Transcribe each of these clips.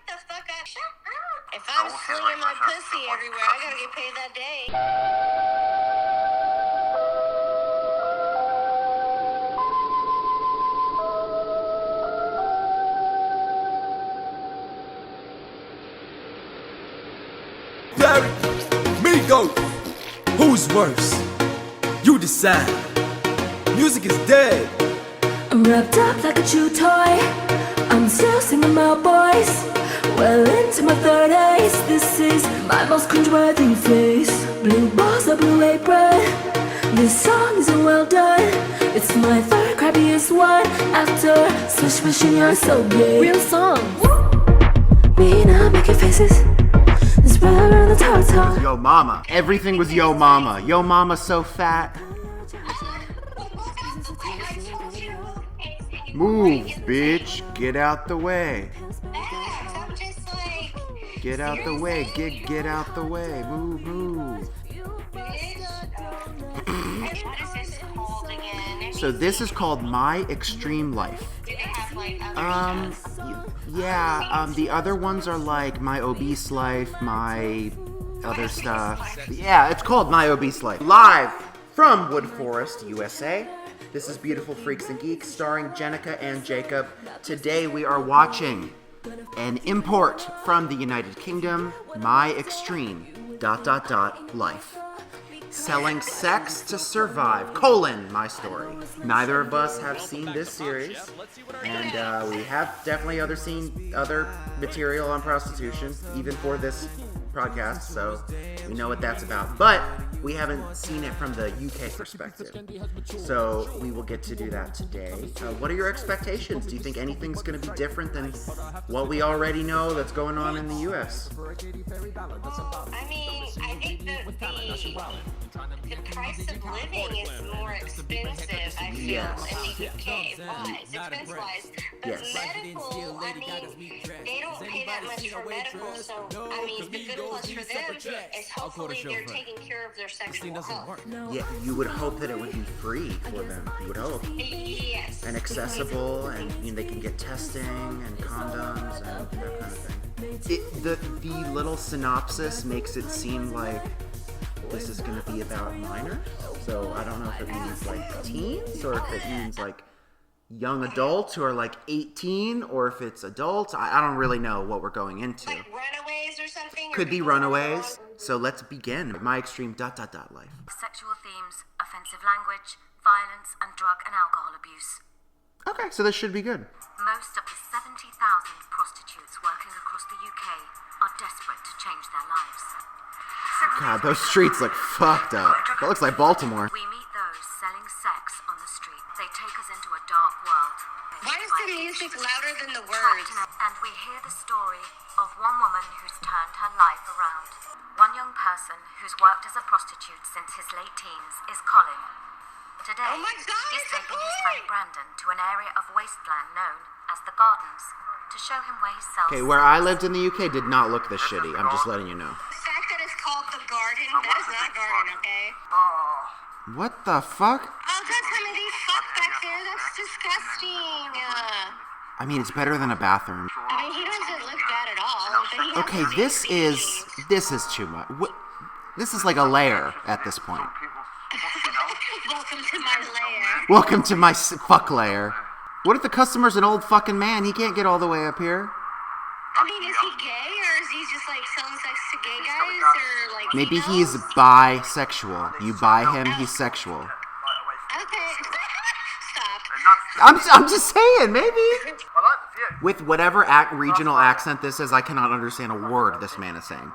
the fuck up. Shut up. If I'm slinging my pussy everywhere, I gotta get paid that day. Derek, Migos, who's worse? You decide. Music is dead. I'm wrapped up like a chew toy. I'm still singing my boys. Well into my 30s. This is my most cringeworthy face. Blue balls, a blue apron. This song isn't well done. It's my third crappiest one. After Swish Wishing You're So Gay. Real song. Me now making faces. This brother on the tower. Yo mama. Everything was yo mama. Yo mama so fat. Move, bitch. Get out the way. Get out the way. Get out the way. Move, move. So this is called My Extreme Life. Yeah, the other ones are like My Obese Life, My other stuff. Yeah, it's called My Obese Life. Live from Wood Forest, USA. This is Beautiful Freaks and Geeks, starring Jenica and Jakob. Today we are watching an import from the United Kingdom, My Extreme ... Life. Selling sex to survive, my story. Neither of us have seen this series, and we have definitely seen other material on prostitution, even for this podcast, so we know what that's about. But we haven't seen it from the UK perspective, so we will get to do that today. What are your expectations? Do you think anything's going to be different than what we already know that's going on in the US? I mean, I think that the price of living is more expensive, I feel, in the UK. Expense-wise. But medical, I mean, they don't pay that much for medical, so, I mean, the good plus for them is hopefully they're taking care of their sexual health. Yeah, you would hope that it would be free for them. You would hope. Yes. And accessible, and they can get testing and condoms and that kind of thing. The little synopsis makes it seem like this is going to be about minors. So I don't know if it means like teens or if it means like young adults who are like 18 or if it's adults. I don't really know what we're going into. Like runaways or something? Could be runaways. So let's begin. My Extreme ... Life. Sexual themes, offensive language, violence, and drug and alcohol abuse. Okay, so this should be good. Most of the 70,000 prostitutes working across the UK are desperate to change their lives. God, those streets look fucked up. That looks like Baltimore. We meet those selling sex on the street. They take us into a dark world. Why is the music louder than the words? And we hear the story of one woman who's turned her life around. One young person who's worked as a prostitute since his late teens is Colin. Today, Oh my God, he's it's a taking his boy! friend Brandon to an area of wasteland known as the Gardens to show him where he sells. Okay, where I lived in the UK did not look this shitty. I'm just letting you know. The fact that it's called the Garden, that is not Garden, okay? What the fuck? Oh, don't tell me they fuck back there. That's disgusting. I mean, it's better than a bathroom. I mean, he doesn't look bad at all. But he has Okay, a this is too much. This is like a layer at this point. Welcome to my lair. Welcome to my fuck layer. What if the customer's an old fucking man? He can't get all the way up here. I mean, is he gay or is he just like selling sex to gay guys or like Maybe females? he's bisexual. You buy him, he's sexual. Okay. Stop. I'm just saying, maybe. With whatever regional accent this is, I cannot understand a word this man is saying.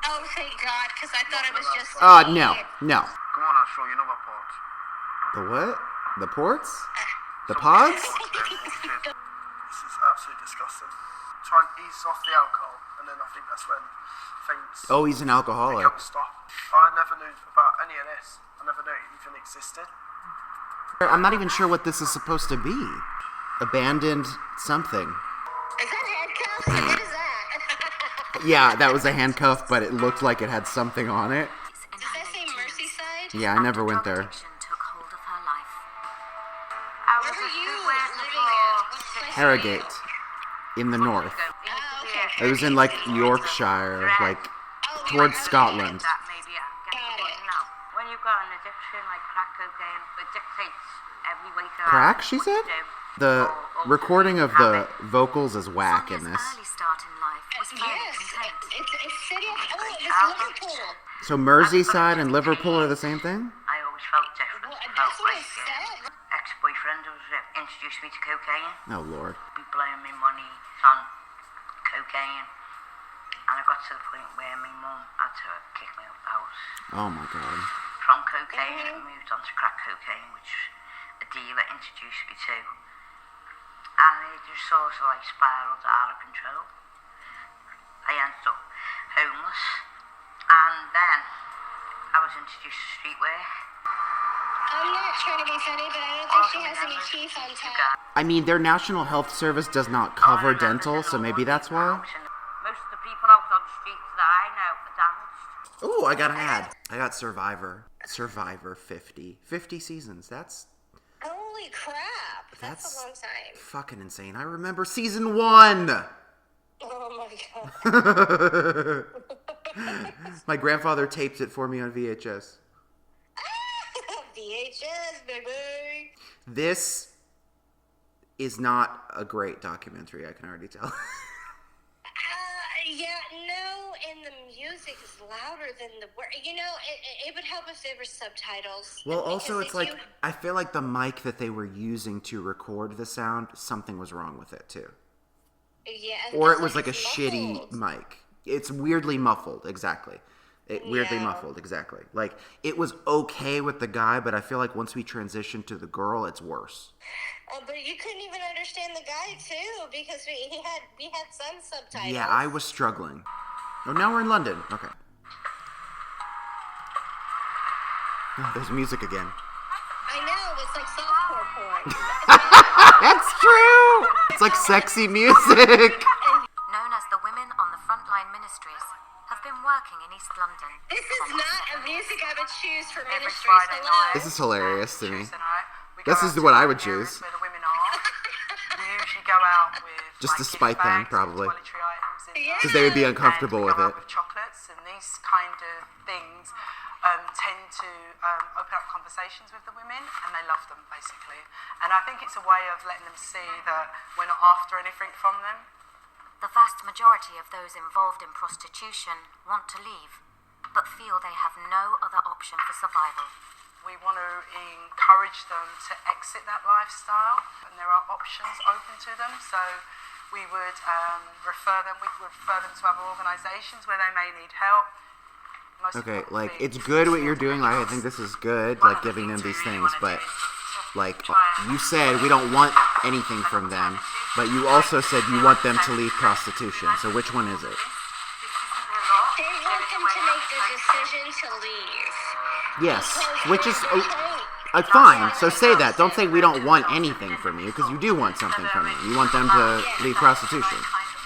Oh, thank God, because I thought it was just No. Come on, I'll show you another part. The what? The ports? The pods? This is absolutely disgusting. Try and ease off the alcohol, and then I think that's when things Oh, he's an alcoholic. become stop. I never knew about any of this. I never knew it even existed. I'm not even sure what this is supposed to be. Abandoned something. Is that handcuffs? What is that? Yeah, that was a handcuff, but it looked like it had something on it. Does that say Merseyside? Yeah, I never went there. Took hold of her life. Where were you living at? What place were you? Harrogate, in the north. Oh, okay. It was in like Yorkshire, like towards Scotland. Got it. When you've got an addiction like crack cocaine, it dictates every way to Crack, she said? The recording of the vocals is whack in this. early start in life was fairly Yes, contained. it's city of, it's Liverpool. So Merseyside and Liverpool are the same thing? I always felt different. Well, Felt that's what I like said. ex-boyfriend was introduced me to cocaine. Oh lord. Be blowing me money on cocaine. And I got to the point where my mum had to kick me out the house. Oh my god. From cocaine, I moved on to crack cocaine, which a dealer introduced me to. And it just sort of like spiraled out of control. I ended up homeless. And then I was introduced to streetwear. I'm not trying to be funny, but I don't think she has any teeth on top. I mean, their National Health Service does not cover dental, so maybe that's why. Most of the people out on the streets that I know are damaged. Ooh, I got an ad. I got Survivor. Survivor 50. 50 seasons. That's Holy crap. That's a long time. fucking insane. I remember season 1. Oh my god. My grandfather taped it for me on VHS. VHS, baby. This is not a great documentary, I can already tell. Yeah, no, and the music is louder than the word. You know, it would help if there were subtitles. Well, also, Because it's like, I feel like the mic that they were using to record the sound, something was wrong with it, too. Yeah, Or it was it's like a shitty muffled. mic. It's weirdly muffled, exactly. Weirdly Yeah. muffled, exactly. Like, it was okay with the guy, but I feel like once we transitioned to the girl, it's worse. But you couldn't even understand the guy too because we had some subtitles. Yeah, I was struggling. Oh, now we're in London. Okay. Oh, there's music again. I know, it's like softcore porn. That's true! It's like sexy music. Known as the Women on the Frontline Ministries, have been working in East London. This is not a music I would choose for Every ministries. Friday Hello. night. This is hilarious to me. Tuesday night, we This go is out what to I would areas choose. Where the women are. We usually go out with Just to like, spite gift them, bags, probably. toiletry items in Yeah. Because they would be uncomfortable and we with go it. out with chocolates, and these kind of things tend to open up conversations with the women, and they love them basically. And I think it's a way of letting them see that we're not after anything from them. The vast majority of those involved in prostitution want to leave, but feel they have no other option for survival. We want to encourage them to exit that lifestyle, and there are options open to them. So we would refer them to other organisations where they may need help. Most Okay, importantly, like, it's good what you're doing. Like, I think this is good, like, giving them these things, but, like, you said we don't want anything from them, but you also said you want them to leave prostitution. So which one is it? They want them to make the decision to leave. Yes, which is fine. So say that. Don't say we don't want anything from you, because you do want something from them. You want them to leave prostitution.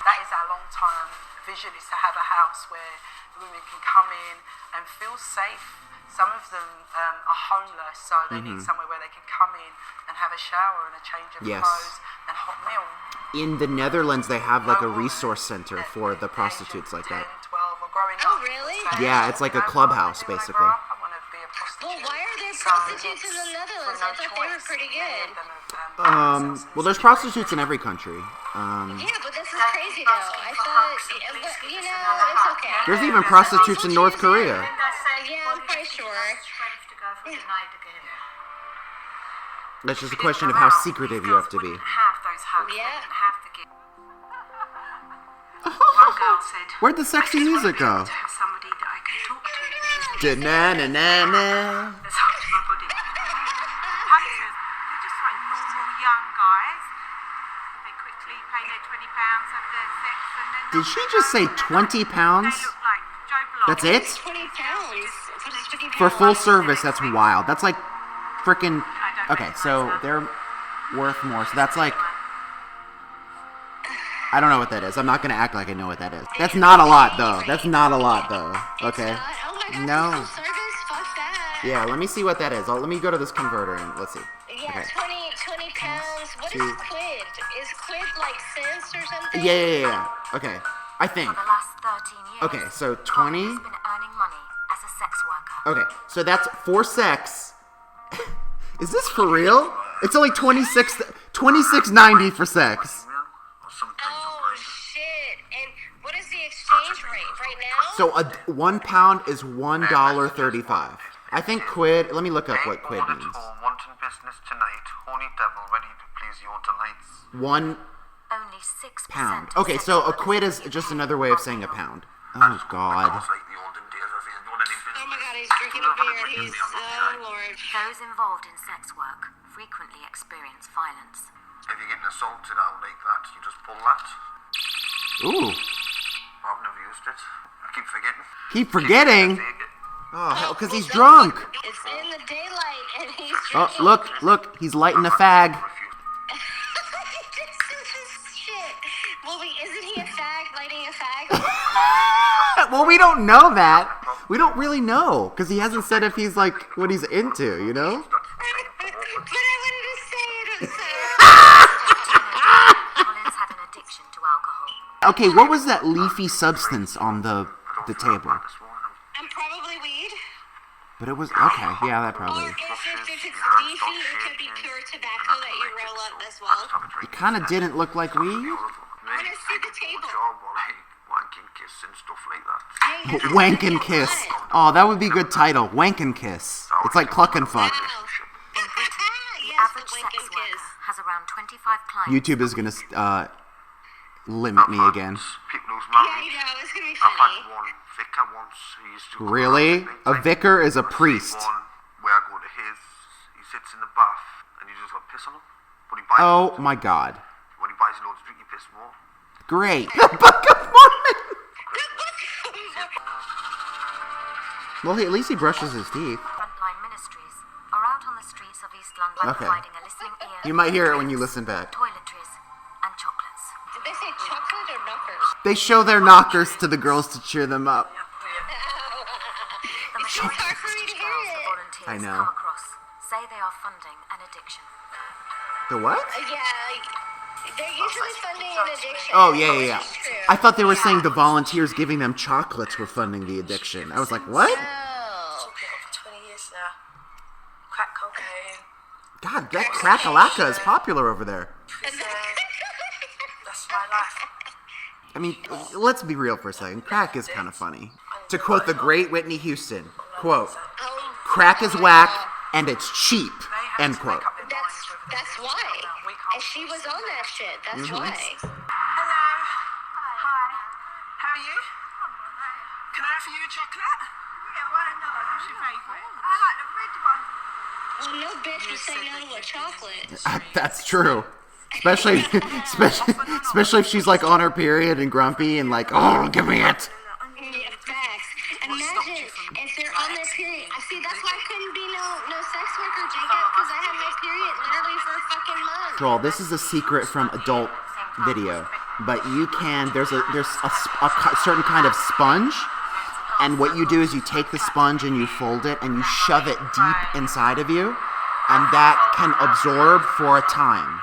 That is our long-term vision, is to have a house where the women can come in and feel safe. Some of them are homeless, so they need somewhere where they can come in and have a shower and a change of Yes. clothes and hot meal. In the Netherlands, they have like a No woman resource center at for the age of prostitutes like 10, that. 12, or growing Oh, up, really? saying, Yeah, it's like a clubhouse, when I grow basically. up, I want to be a prostitute. Well, why are there So prostitutes in the it's Netherlands? through I thought they were choice. pretty Many good. of them have, Well, there's prostitutes in every country. Yeah, but this is crazy though. I thought, you know, it's okay. There's even prostitutes in North Korea. Yeah, I'm pretty sure. That's just a question of how secretive you have to be. have those hugs. Yeah. They wouldn't have the gift. One girl said, Where'd the sexy music go? to have somebody that I can talk to. Da-na-na-na-na. That's hard to my body. Punters, they're just like normal young guys. They quickly pay their £20, have their sex, and then... Did she just say 20 pounds? They look like Joe Block. That's it? 20 pounds. For full service, that's wild. That's like freaking... Okay, so they're worth more. So that's like... I don't know what that is. I'm not going to act like I know what that is. That's not a lot, though. That's not a lot, though. Okay. Oh my god, No. full service? Fuck that. Yeah, let me see what that is. Let me go to this converter and let's see. Yeah, Okay. 20 pounds. What is Two. quid? Is quid like cents or something? Yeah. Okay. I think. For the last 13 years, Okay, so Connie 20. has been earning money as a sex worker. Okay, so that's for sex. Is this for real? It's only $26.90 for sex. Oh shit! And what is the exchange rate right now? So £1 is $1.35. I think quid. Let me look up what quid means. Wanting business tonight. Holy devil, ready to please your delights. £1. Only 6%. Okay, so a quid is just another way of saying a pound. Oh God. Oh my god, he's drinking a beer. He's oh lord. Those involved in sex work frequently experience violence. If you're getting assaulted out like that, you just pull that. Ooh. I've never used it. I keep forgetting. Keep forgetting. Take it. Oh hell, because he's drunk. It's in the daylight and he's Oh drinking. look, he's lighting a fag. Shit. Well, wait, isn't he a fag lighting a fag? Well, we don't know that. We don't really know because he hasn't said if he's like what he's into, you know. But I wanted to say it. I'm sorry. Collins had an addiction to alcohol. Okay, what was that leafy substance on the table? I'm probably weed. But it was okay. Yeah, that probably. Or if it's leafy, it could be pure tobacco that you roll up as well. It kind of didn't look like weed. I want to see the table. Wank'N'Kiss and stuff like that. Wank'N'Kiss. Oh, that would be a good title. Wank'N'Kiss. It's like cluck and fuck. Wow. In Britain, the Yes, average the sex Wank'N'Kiss. worker has around 25 clients. YouTube is gonna limit me again. People who's Yeah, married. you know, it's gonna be I've had funny. one vicar once who used to. Really? A vicar is a priest. One where I go to his, he sits in the bath and you just like piss on him. But he buys Oh my God. when he buys loads of drink, he piss more. Great. The Book of Mormon. Well, at least he brushes his teeth. Frontline ministries are out on the streets of East London Okay. providing a listening ear. You might hear it when you listen back. Toiletries and chocolates. Did they say chocolate or knockers? They show their knockers to the girls to cheer them up. The It's majority hard of for me to hear girls the it. volunteers I know. come across say they are funding an addiction. The what? Yeah, they're usually funding an addiction. Oh, yeah. Which is true. I thought they were saying the volunteers giving them chocolates were funding the addiction. I was like, what? Oh. For 20 years now. Crack cocaine. God, that crack-a-lacka is popular over there. That's my life. I mean, let's be real for a second. Crack is kind of funny. To quote the great Whitney Houston, quote, crack is whack and it's cheap, end quote. That's why. And she was on that shit. That's why. Hello. Hi. How are you? Can I offer you a chocolate? Yeah, why not? What's your favourite? I like the red one. Well, no bitch would say no to a chocolate. That's true. Especially if she's like on her period and grumpy and like, oh, give me it. Yeah, facts. Imagine if they're on their period. I see. That's why I couldn't be no sex worker, Jacob, because I had my period literally for a fucking month. Girl, this is a secret from adult video, but you can. There's a certain kind of sponge, and what you do is you take the sponge and you fold it and you shove it deep inside of you, and that can absorb for a time.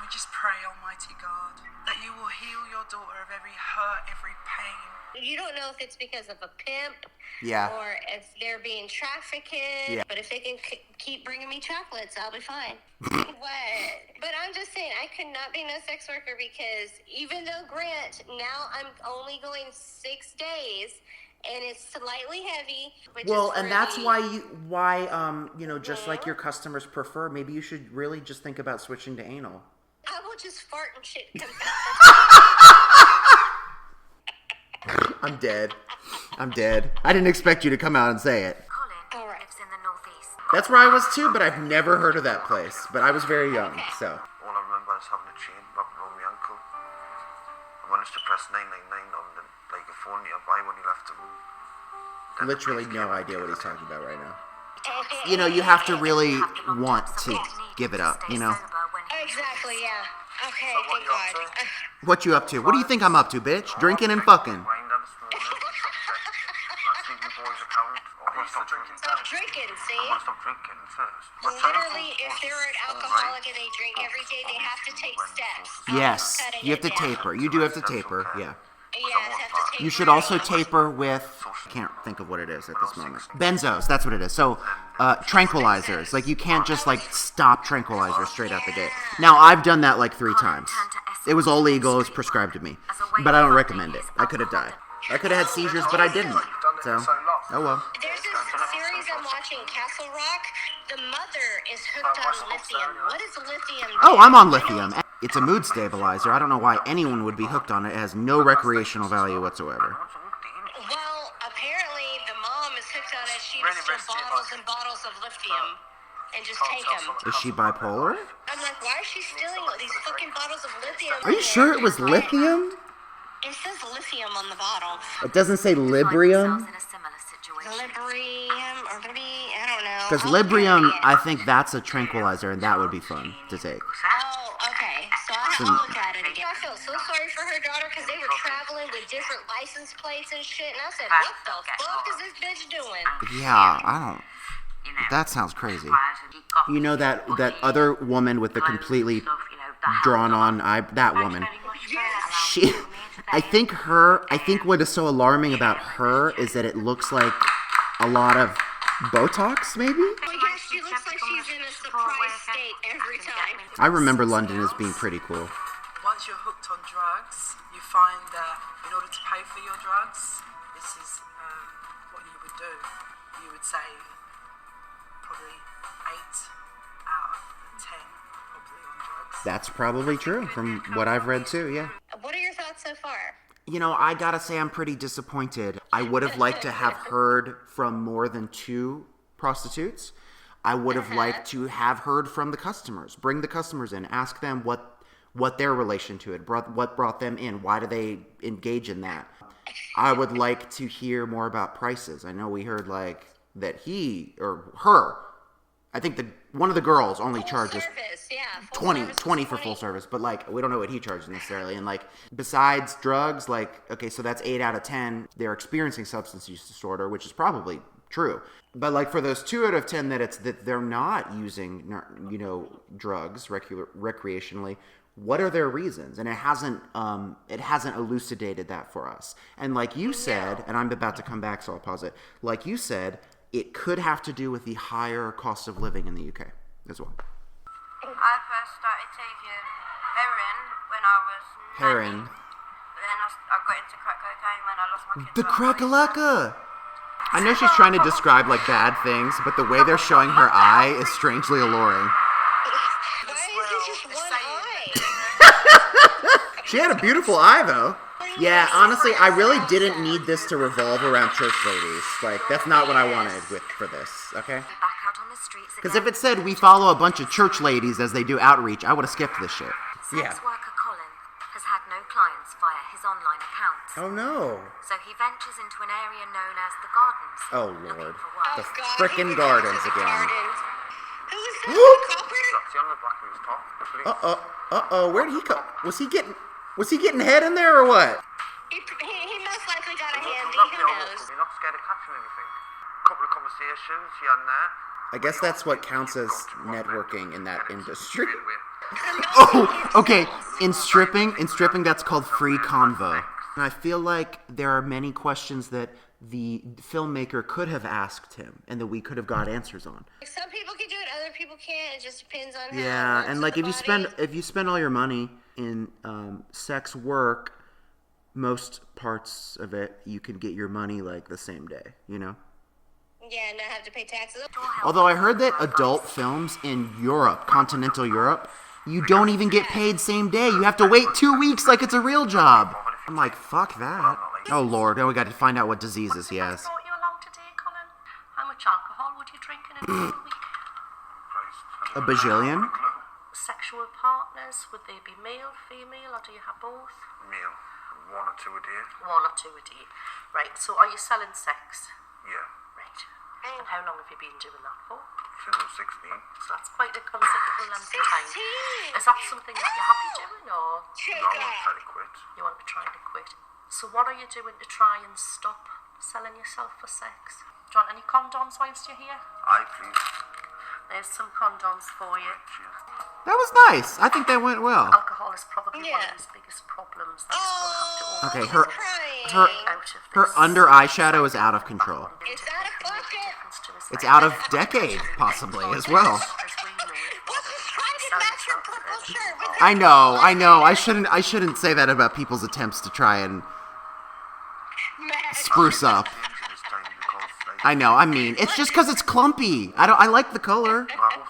We just pray, Almighty God, that you will heal your daughter of every hurt, every pain. You don't know if it's because of a pimp, Yeah. or if they're being trafficked. Yeah. But if they can keep bringing me chocolates, I'll be fine. What? But I'm just saying, I could not be no sex worker because even though Grant, now I'm only going 6 days, and it's slightly heavy. Which Well, is and that's really- why just like your customers prefer, maybe you should really just think about switching to anal. I will just fart and shit come out. I'm dead. I didn't expect you to come out and say it. Colin All right. lives in the northeast. That's where I was too, but I've never heard of that place. But I was very young, so. All I remember is having a chain wrapped around my ankle. I managed to press 999 on the phone nearby when he left him. Then the Literally police no came and idea what he's killed him. talking about right now. You have to really want to give it up, you know? Exactly, yeah. Okay, So what thank you up God. to? What you up to? What do you think I'm up to, bitch? Drinking and fucking. Grinder this morning. Last week my boy's account. Oh, he's still drinking. Stop drinking, see? I want to stop drinking first. Literally, if they're an alcoholic and they drink every day, they have to take steps. Yes, Cutting you have it to down. taper. You do have to taper, yeah. have to taper. You should also taper with, I can't think of what it is at this moment. Benzos, that's what it is. So, tranquilizers. Like, you can't just, like, stop tranquilizers straight out the gate. Now, I've done that, like, 3 times. It was all legal, it was prescribed to me. But I don't recommend it. I could have died. I could have had seizures, but I didn't. So, oh well. There's this series I'm watching, Castle Rock. The mother is hooked on lithium. What is lithium? Oh, I'm on lithium. It's a mood stabilizer. I don't know why anyone would be hooked on it. It has no recreational value whatsoever. Well, apparently the mom is hooked on it. She just steal bottles and bottles of lithium and just take them. Is she bipolar? I'm like, why is she stealing these fucking bottles of lithium? Are you sure it was lithium? It says lithium on the bottle. It doesn't say librium? Librium, or maybe, I don't know. Because librium, I think that's a tranquilizer, and that would be fun to take. Oh, okay. So I have to look at it again. I felt so sorry for her daughter because they were traveling with different license plates and shit. And I said, what the fuck is this bitch doing? Yeah, I don't... That sounds crazy. You know that other woman with the completely drawn-on eye... That woman. She... I think what is so alarming about her is that it looks like a lot of Botox, maybe? Well, yeah, she looks like she's in a surprise state every time. I remember London as being pretty cool. Once you're hooked on drugs, you find that in order to pay for your drugs, this is what you would do. You would say probably 8 out of 10 probably on drugs. That's probably true from what I've read too, yeah. What are your thoughts so far? You know, I gotta say I'm pretty disappointed. I would have liked to have heard from more than 2 prostitutes. I would have liked to have heard from the customers. Bring the customers in. Ask them what their relation to it, what brought them in. Why do they engage in that? I would like to hear more about prices. I know we heard like that he or her, I think one of the girls only charges service, yeah, 20 for full service, but like we don't know what he charges necessarily. And like besides drugs, like okay, so that's 8 out of 10 they're experiencing substance use disorder, which is probably true. But like for those 2 out of 10 that they're not using, you know, drugs recreationally, what are their reasons? And it hasn't elucidated that for us. And like you said, and I'm about to come back, so I'll pause it. Like you said, it could have to do with the higher cost of living in the UK as well. I first started taking heroin when I was 9. Heroin. Then I got into crack cocaine when I lost my kids. The crack-a-lacka! I know she's trying to describe like bad things, but the way they're showing her eye is strangely alluring. Why is it just one eye? She had a beautiful eye though. Yeah, honestly, I really didn't need this to revolve around church ladies. Like, that's not what I wanted for this, okay? Because if it said we follow a bunch of church ladies as they do outreach, I would have skipped this shit. Yeah. Sex worker Colin has had no clients via his online accounts. Oh no. So he ventures into an area known as the Gardens. Oh looking lord. for work. The frickin' gardens again. Who is that? Copper? Uh-oh, where did he come? Was he getting head in there or what? He most likely got a handy. You're Who knows? not scared of catching anything. A couple of conversations here and there. I guess that's what counts as networking in that industry. Oh, okay. In stripping, that's called free convo. And I feel like there are many questions that the filmmaker could have asked him and that we could have got answers on. Some people can do it, other people can't. It just depends on how. Yeah, it works and like with if you spend all your money in sex work, most parts of it you can get your money like the same day, you know? Yeah, not have to pay taxes. Although I heard that adult films in Europe, continental Europe, you don't even get paid same day. You have to wait 2 weeks like it's a real job. I'm like, fuck that. Oh lord, now we got to find out what diseases he has. Brought you along today, Colin? How much alcohol would you drink in a week? A bajillion? Sexual partners, would they be male, female, or do you have both? Meal. 1 or 2 a day. 1 or 2 a day. Right, so are you selling sex? Yeah. Right. And how long have you been doing that for? Since I was 16. So that's quite a considerable length of time. 16! Is that something that you're happy doing, or Check No, I want to out. try to quit. you want to be trying to quit? So what are you doing to try and stop selling yourself for sex? Do you want any condoms whilst you're here? Aye, please. There's some condoms for you. That was nice. I think that went well. Alcohol is probably one of his biggest problems. That's we'll have to Okay, her her under eyeshadow is out of control. It's out of pocket. It's out of decade, possibly, as well. What's this trying to match your purple shirt with I know. I shouldn't say that about people's attempts to try and spruce up. I know. I mean, it's just because it's clumpy. I like the color. I know,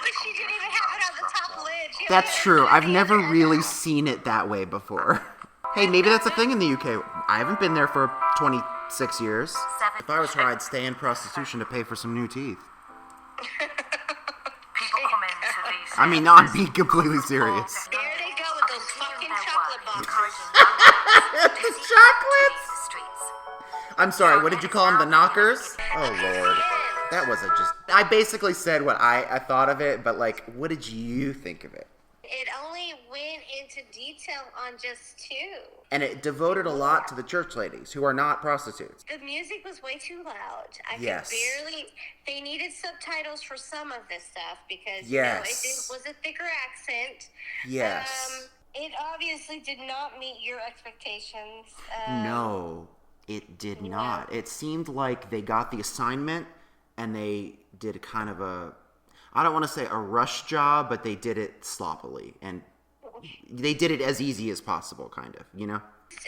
but she didn't even have it on the top lid. That's true. I've never really seen it that way before. Hey, maybe that's a thing in the UK. I haven't been there for 26 years. If I was her, I'd stay in prostitution to pay for some new teeth. People come into these. I mean, no, I'm being completely serious. There they go with those fucking chocolate boxes. The chocolates! I'm sorry, what did you call them? The knockers? Oh, Lord. That wasn't just... I basically said what I thought of it, but, like, what did you think of it? It only went into detail on just 2. And it devoted a lot to the church ladies, who are not prostitutes. The music was way too loud. I Yes. could barely... They needed subtitles for some of this stuff because, Yes. it was a thicker accent. Yes. It obviously did not meet your expectations. No, it did not. It seemed like they got the assignment and they did kind of a... I don't want to say a rush job, but they did it sloppily. And they did it as easy as possible, kind of, you know?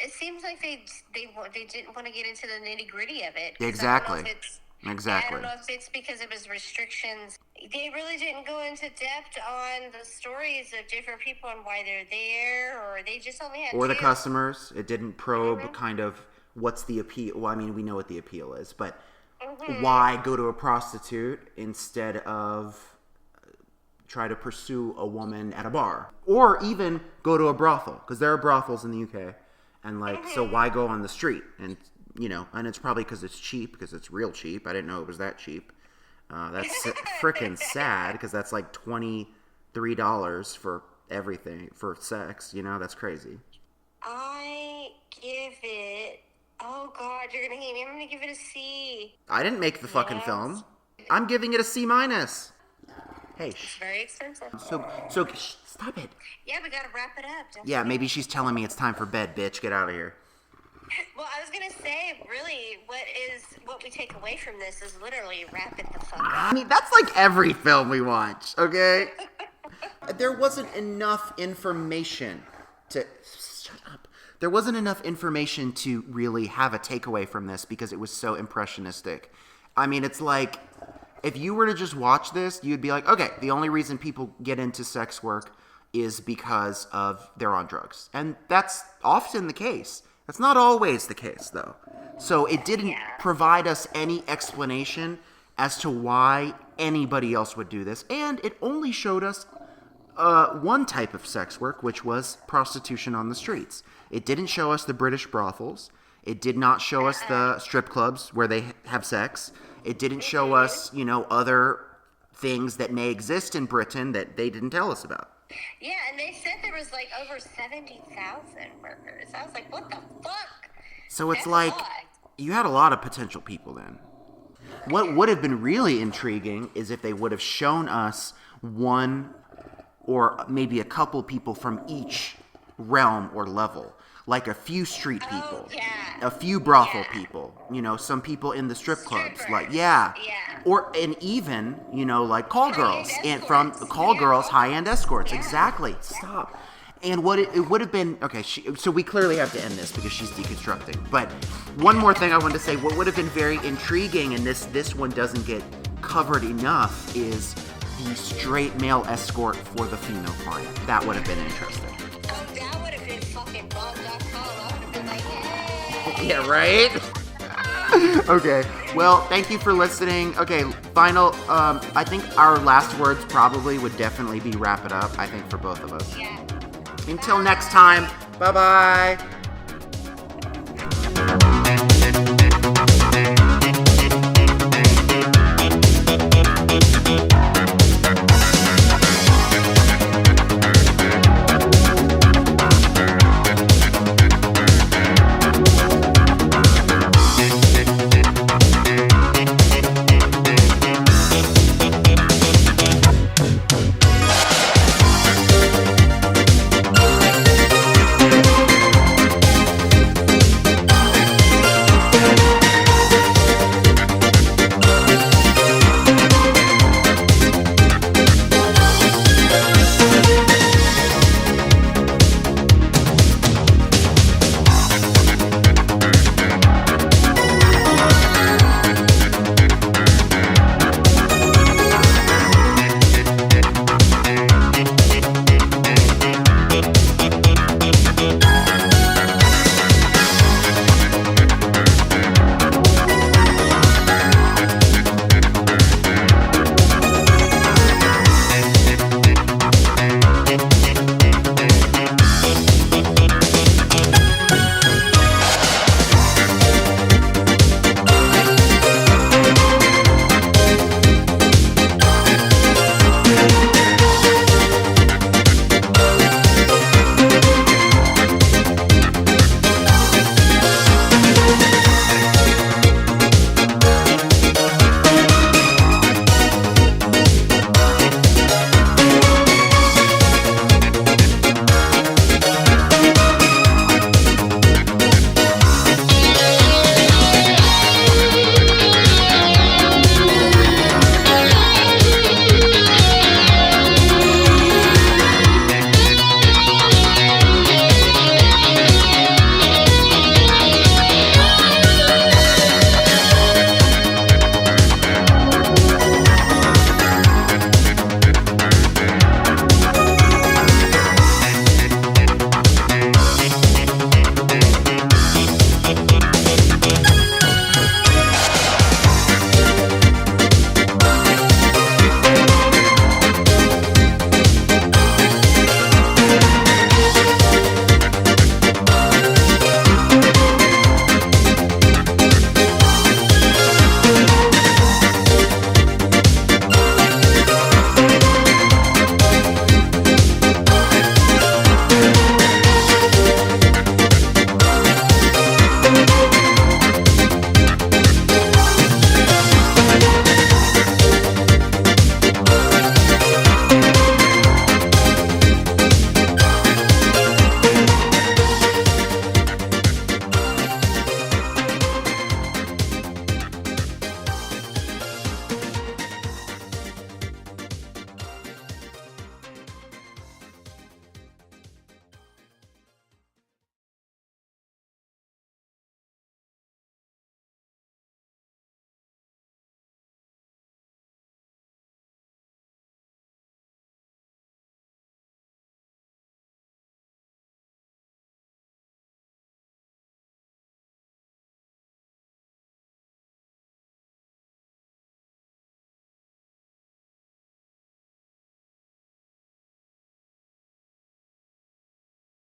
It seems like they didn't want to get into the nitty gritty of it. Exactly. I don't know if it's because it was restrictions. They really didn't go into depth on the stories of different people and why they're there, or they just only had Or the 2. customers. It didn't probe kind of what's the appeal. Well, I mean, we know what the appeal is, but why go to a prostitute instead of try to pursue a woman at a bar? Or even go to a brothel, because there are brothels in the UK. And, like, so why go on the street? And, you know, and it's probably because it's cheap, because it's real cheap. I didn't know it was that cheap. That's freaking sad, because that's like $23 for everything, for sex, you know? That's crazy. I give it... Oh, God, you're going to hate me. I'm going to give it a C. I didn't make the fucking film. I'm giving it a C-. Hey, It's very expensive. So stop it. Yeah, we got to wrap it up. don't Yeah, we? maybe she's telling me it's time for bed, bitch. Get out of here. Well, I was going to say, really, what we take away from this is literally wrap it the fuck up. I mean, that's like every film we watch, okay? There wasn't enough information to... Shut up. There wasn't enough information to really have a takeaway from this because it was so impressionistic. I mean, it's like, if you were to just watch this, you'd be like, okay, the only reason people get into sex work is because of they're on drugs. And that's often the case. That's not always the case, though. So it didn't provide us any explanation as to why anybody else would do this. And it only showed us one type of sex work, which was prostitution on the streets. It didn't show us the British brothels. It did not show us the strip clubs where they have sex. It didn't show us, you know, other things that may exist in Britain that they didn't tell us about. Yeah, and they said there was like over 70,000 workers. I was like, what the fuck? So it's That's like, a lot. you had a lot of potential people then. What would have been really intriguing is if they would have shown us one or maybe a couple people from each realm or level. Like a few street people, a few brothel people, you know, some people in the strip clubs, like, or, and even, you know, like call girls, and from call girls, high-end escorts, exactly, stop. And what it would have been, okay, so we clearly have to end this because she's deconstructing, but one more thing I wanted to say, what would have been very intriguing, and this one doesn't get covered enough, is the straight male escort for the female client. That would have been interesting. Oh, that would have been fucking bomb.com. I would have been like, hey. Yeah, right? Okay, well, thank you for listening. Okay, final, I think our last words probably would definitely be wrap it up, I think, for both of us. Yeah. Until next time, bye-bye.